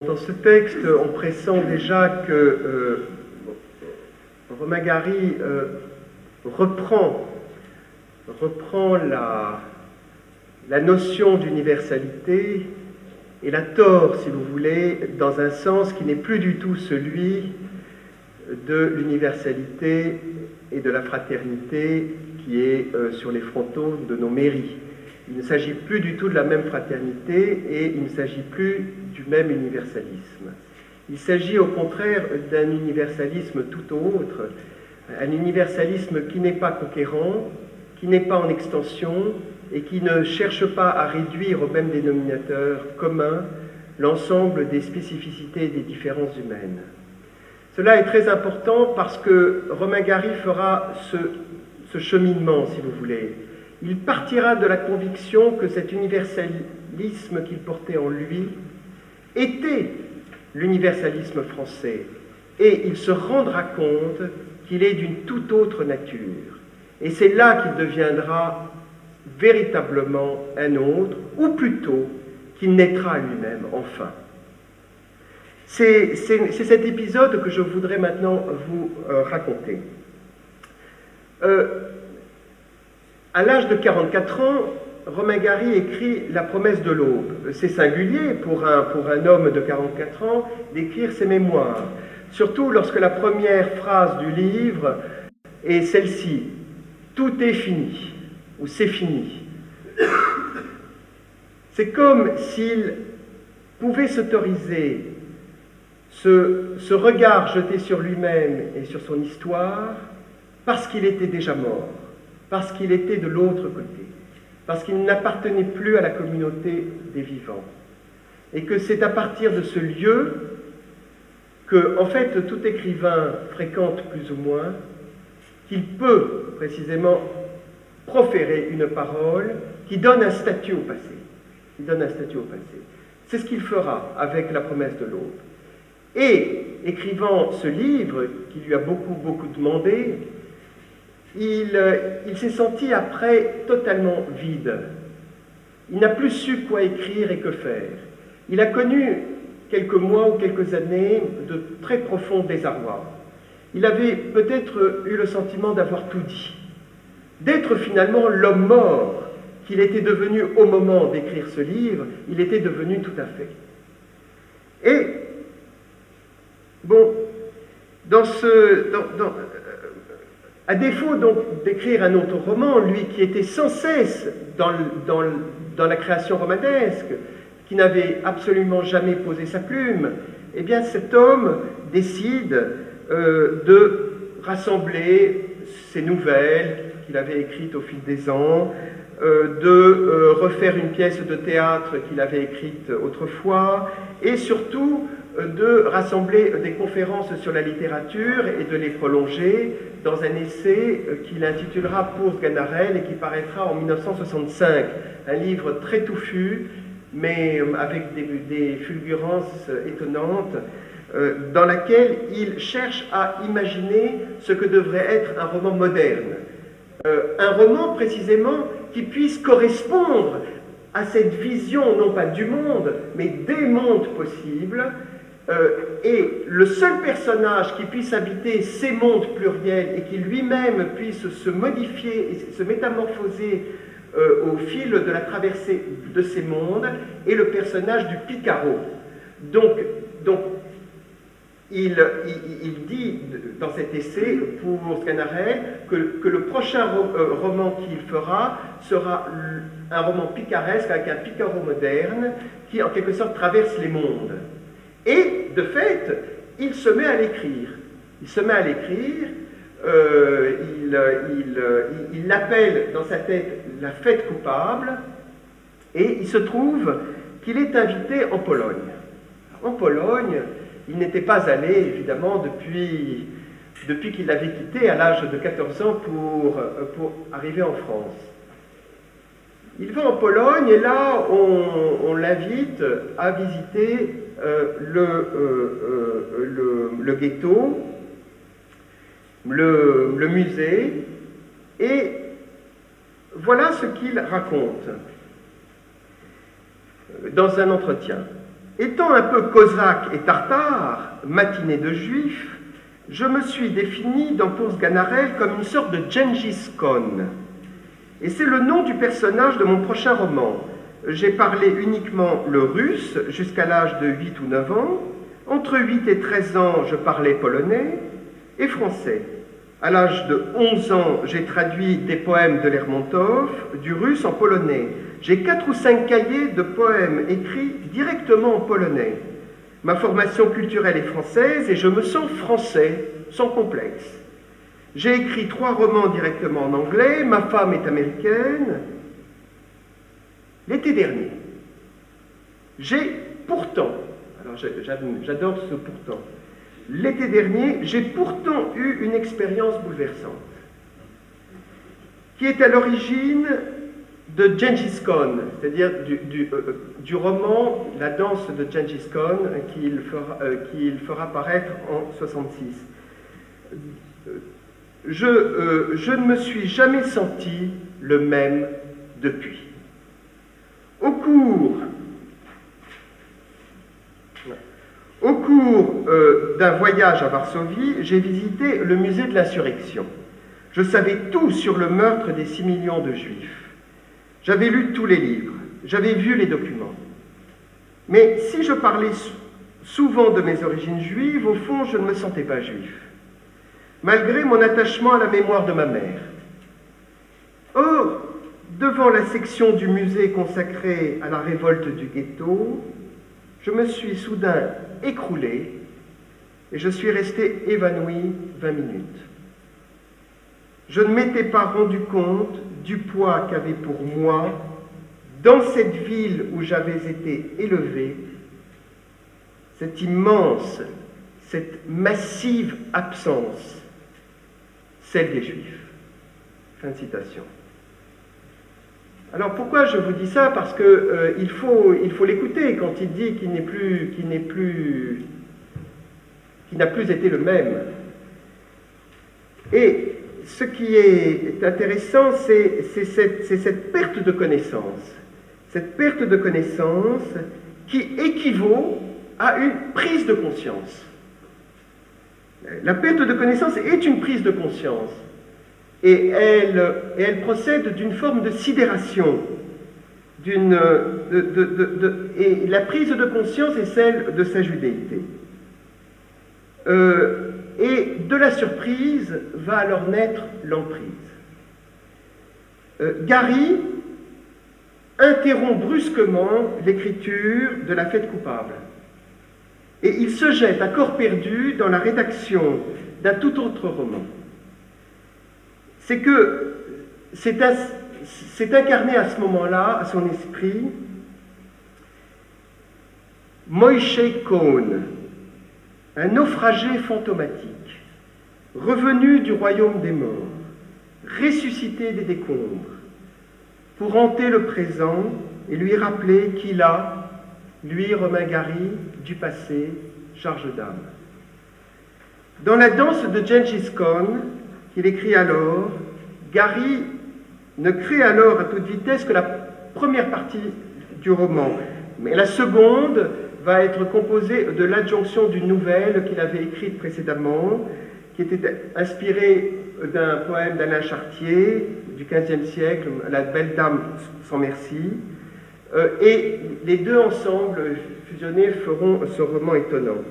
Dans ce texte, on pressent déjà que Romain Gary reprend la notion d'universalité et la tord, si vous voulez, dans un sens qui n'est plus du tout celui de l'universalité et de la fraternité qui est sur les frontons de nos mairies. Il ne s'agit plus du tout de la même fraternité et il ne s'agit plus du même universalisme. Il s'agit au contraire d'un universalisme tout autre, un universalisme qui n'est pas conquérant, qui n'est pas en extension et qui ne cherche pas à réduire au même dénominateur commun l'ensemble des spécificités et des différences humaines. Cela est très important parce que Romain Gary fera ce cheminement, si vous voulez. Il partira de la conviction que cet universalisme qu'il portait en lui était l'universalisme français, et il se rendra compte qu'il est d'une toute autre nature. Et c'est là qu'il deviendra véritablement un autre, ou plutôt qu'il naîtra lui-même, enfin. C'est cet épisode que je voudrais maintenant vous raconter. À l'âge de 44 ans, Romain Gary écrit La promesse de l'aube. C'est singulier pour un homme de 44 ans d'écrire ses mémoires, surtout lorsque la première phrase du livre est celle-ci: « Tout est fini » ou « c'est fini ». C'est comme s'il pouvait s'autoriser ce regard jeté sur lui-même et sur son histoire parce qu'il était déjà mort, parce qu'il était de l'autre côté, parce qu'il n'appartenait plus à la communauté des vivants. Et que c'est à partir de ce lieu que, en fait, tout écrivain fréquente plus ou moins, qu'il peut précisément proférer une parole qui donne un statut au passé. Qui donne un statut au passé. C'est ce qu'il fera avec La promesse de l'aube. Et, écrivant ce livre, qui lui a beaucoup demandé, il s'est senti après totalement vide. Il n'a plus su quoi écrire et que faire. Il a connu quelques mois ou quelques années de très profond désarroi. Il avait peut-être eu le sentiment d'avoir tout dit, d'être finalement l'homme mort qu'il était devenu au moment d'écrire ce livre. Il était devenu tout à fait. Et, bon, à défaut donc d'écrire un autre roman, lui qui était sans cesse dans la création romanesque, qui n'avait absolument jamais posé sa plume, eh bien cet homme décide de rassembler ses nouvelles qu'il avait écrites au fil des ans, de refaire une pièce de théâtre qu'il avait écrite autrefois, et surtout de rassembler des conférences sur la littérature et de les prolonger dans un essai qu'il intitulera Pour Sganarelle et qui paraîtra en 1965. Un livre très touffu, mais avec des fulgurances étonnantes, dans laquelle il cherche à imaginer ce que devrait être un roman moderne. Un roman précisément qui puisse correspondre à cette vision, non pas du monde, mais des mondes possibles, et le seul personnage qui puisse habiter ces mondes pluriels et qui lui-même puisse se modifier et se métamorphoser au fil de la traversée de ces mondes est le personnage du Picaro. Donc il dit dans cet essai pour Sganarelle que le prochain roman qu'il fera sera un roman picaresque avec un Picaro moderne qui en quelque sorte traverse les mondes. Et de fait, il se met à l'écrire. Il se met à l'écrire, il l'appelle dans sa tête la fête coupable, et il se trouve qu'il est invité en Pologne. En Pologne, il n'était pas allé, évidemment, depuis qu'il l'avait quitté à l'âge de 14 ans pour arriver en France. Il va en Pologne et là, on l'invite à visiter le ghetto, le musée, et voilà ce qu'il raconte dans un entretien. Étant un peu cosaque et tartare, matiné de juif, je me suis défini dans Tours Ganarelle comme une sorte de Gengis Khan. Et c'est le nom du personnage de mon prochain roman. J'ai parlé uniquement le russe jusqu'à l'âge de 8 ou 9 ans. Entre 8 et 13 ans, je parlais polonais et français. À l'âge de 11 ans, j'ai traduit des poèmes de Lermontov du russe en polonais. J'ai 4 ou 5 cahiers de poèmes écrits directement en polonais. Ma formation culturelle est française et je me sens français, sans complexe. J'ai écrit 3 romans directement en anglais, ma femme est américaine. L'été dernier, j'ai pourtant, alors j'adore ce pourtant, l'été dernier, j'ai pourtant eu une expérience bouleversante, qui est à l'origine de Gengis Khan, c'est-à-dire du roman La danse de Gengis Khan qu'il fera paraître en 1966. Je ne me suis jamais senti le même depuis. Au cours d'un voyage à Varsovie, j'ai visité le musée de l'insurrection. Je savais tout sur le meurtre des 6 millions de Juifs. J'avais lu tous les livres, j'avais vu les documents. Mais si je parlais souvent de mes origines juives, au fond, je ne me sentais pas juif, malgré mon attachement à la mémoire de ma mère. Or, devant la section du musée consacrée à la révolte du ghetto, je me suis soudain écroulé et je suis resté évanoui 20 minutes. Je ne m'étais pas rendu compte du poids qu'avait pour moi, dans cette ville où j'avais été élevé, cette immense, cette massive absence, celle des Juifs. Fin de citation. Alors pourquoi je vous dis ça? Parce que il faut l'écouter quand il dit qu'il n'a plus été le même. Et ce qui est intéressant, c'est cette perte de connaissance. Cette perte de connaissance qui équivaut à une prise de conscience. La perte de connaissance est une prise de conscience. Et elle procède d'une forme de sidération. Et la prise de conscience est celle de sa judéité. Et de la surprise va alors naître l'emprise. Gary interrompt brusquement l'écriture de La Fête coupable. Et il se jette à corps perdu dans la rédaction d'un tout autre roman. C'est que c'est incarné à ce moment-là, à son esprit, Moïse Cohn, un naufragé fantomatique, revenu du royaume des morts, ressuscité des décombres, pour hanter le présent et lui rappeler qu'il a, lui, Romain Gary, du passé, charge d'âme. Dans la danse de Gengis Khan, qu'il écrit alors, Gary ne crée alors à toute vitesse que la première partie du roman, mais la seconde va être composée de l'adjonction d'une nouvelle qu'il avait écrite précédemment, qui était inspirée d'un poème d'Alain Chartier du XVe siècle, La belle dame sans merci, et les deux ensemble fusionnés feront ce roman étonnant.